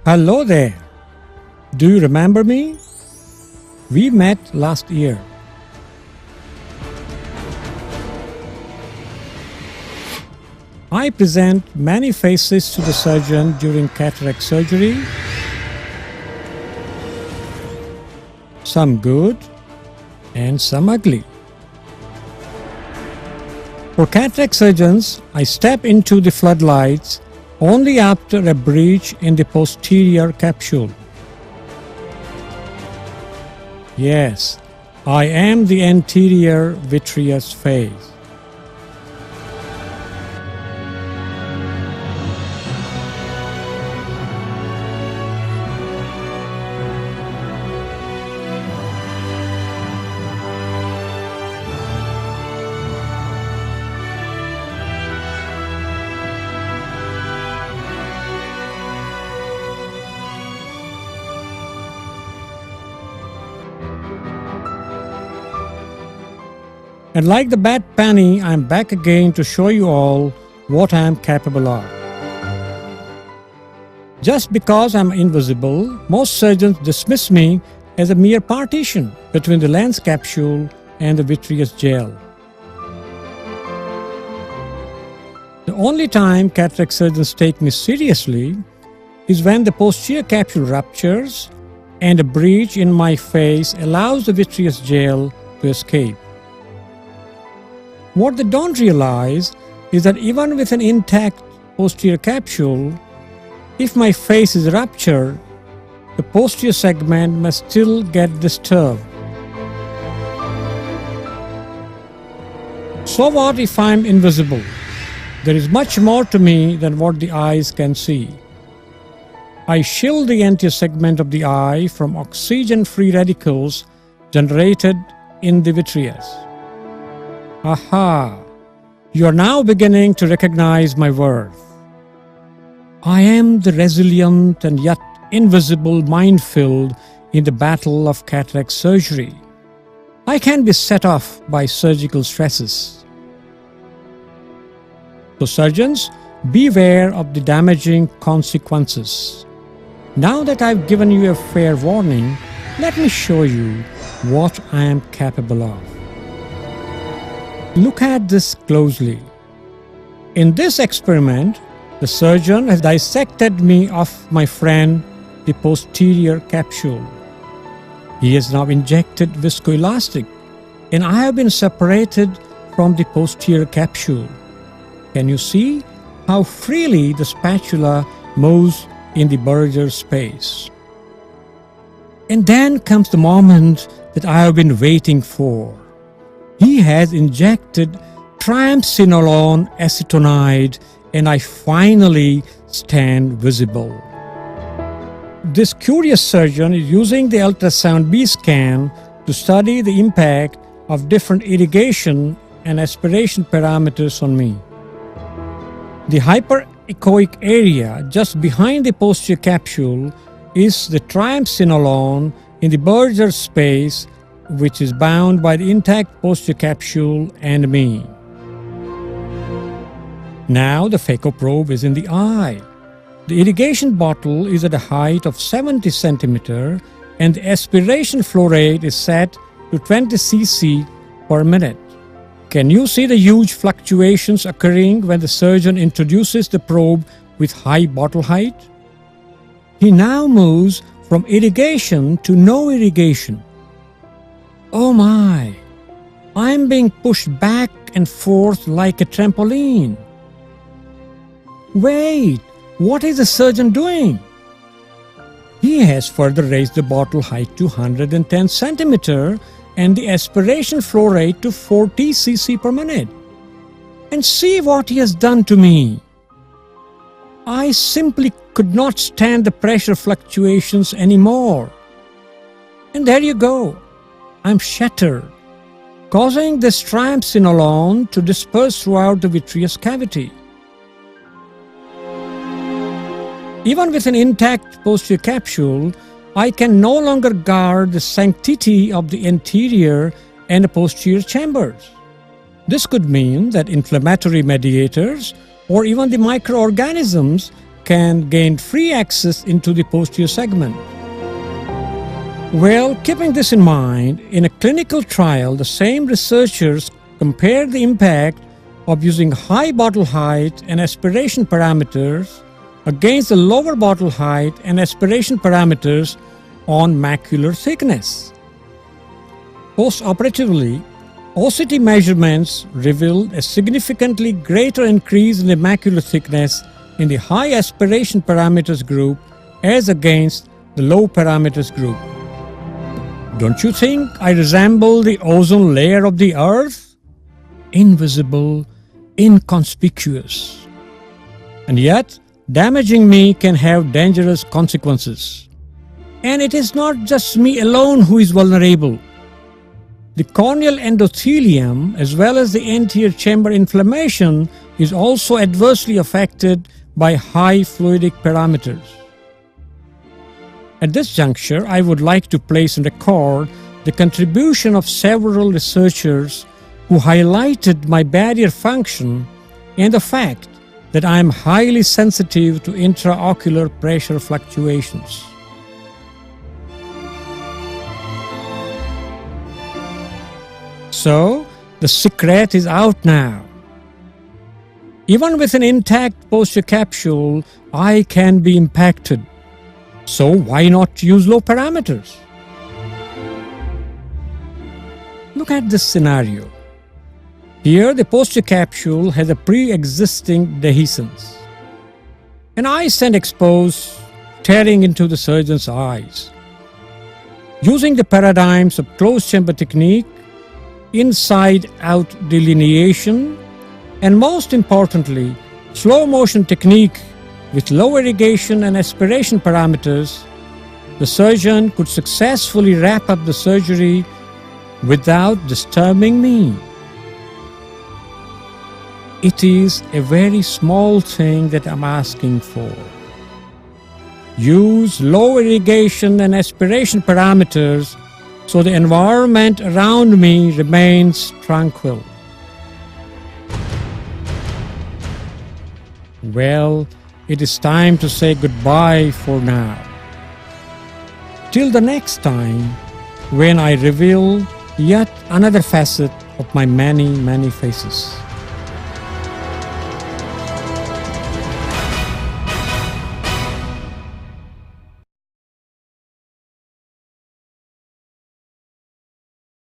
Hello there. Do you remember me? We met last year. I present many faces to the surgeon during cataract surgery. Some good and some ugly. For cataract surgeons, I step into the floodlights only after a breach in the posterior capsule. Yes, I am the anterior vitreous phase. And like the bad penny, I am back again to show you all what I am capable of. Just because I am invisible, most surgeons dismiss me as a mere partition between the lens capsule and the vitreous gel. The only time cataract surgeons take me seriously is when the posterior capsule ruptures and a breach in my face allows the vitreous gel to escape. What they don't realize is that even with an intact posterior capsule, if my face is ruptured, the posterior segment must still get disturbed. So what if I'm invisible? There is much more to me than what the eyes can see. I shield the anterior segment of the eye from oxygen-free radicals generated in the vitreous. Aha! You are now beginning to recognize my worth. I am the resilient and yet invisible minefield in the battle of cataract surgery. I can be set off by surgical stresses. So surgeons, beware of the damaging consequences. Now that I've given you a fair warning, let me show you what I am capable of. Look at this closely. In this experiment, the surgeon has dissected me of my friend, the posterior capsule. He has now injected viscoelastic, and I have been separated from the posterior capsule. Can you see how freely the spatula moves in the burger space? And then comes the moment that I have been waiting for. He has injected triamcinolone acetonide and I finally stand visible. This curious surgeon is using the ultrasound B scan to study the impact of different irrigation and aspiration parameters on me. The hyperechoic area just behind the posterior capsule is the triamcinolone in the burger space, which is bound by the intact posterior capsule and me. Now the phaco probe is in the eye. The irrigation bottle is at a height of 70 cm and the aspiration flow rate is set to 20 cc per minute. Can you see the huge fluctuations occurring when the surgeon introduces the probe with high bottle height? He now moves from irrigation to no irrigation. Oh my! I'm being pushed back and forth like a trampoline. Wait! What is the surgeon doing? He has further raised the bottle height to 110 cm and the aspiration flow rate to 40 cc per minute. And see what he has done to me. I simply could not stand the pressure fluctuations anymore. And there you go. I'm shattered, causing this triamcinolone to disperse throughout the vitreous cavity. Even with an intact posterior capsule, I can no longer guard the sanctity of the anterior and posterior chambers. This could mean that inflammatory mediators or even the microorganisms can gain free access into the posterior segment. Well, keeping this in mind, in a clinical trial, the same researchers compared the impact of using high bottle height and aspiration parameters against the lower bottle height and aspiration parameters on macular thickness. Post-operatively, OCT measurements revealed a significantly greater increase in the macular thickness in the high aspiration parameters group as against the low parameters group. Don't you think I resemble the ozone layer of the Earth? Invisible, inconspicuous. And yet, damaging me can have dangerous consequences. And it is not just me alone who is vulnerable. The corneal endothelium, as well as the anterior chamber inflammation, is also adversely affected by high fluidic parameters. At this juncture, I would like to place on record the contribution of several researchers who highlighted my barrier function and the fact that I am highly sensitive to intraocular pressure fluctuations. So, the secret is out now. Even with an intact posterior capsule, I can be impacted. So why not use low parameters? Look at this scenario. Here the posterior capsule has a pre-existing dehiscence. An eye stand exposed, staring into the surgeon's eyes. Using the paradigms of closed chamber technique, inside-out delineation, and most importantly, slow motion technique with low irrigation and aspiration parameters, the surgeon could successfully wrap up the surgery without disturbing me. It is a very small thing that I'm asking for. Use low irrigation and aspiration parameters so the environment around me remains tranquil. Well, it is time to say goodbye for now. Till the next time, when I reveal yet another facet of my many, many faces.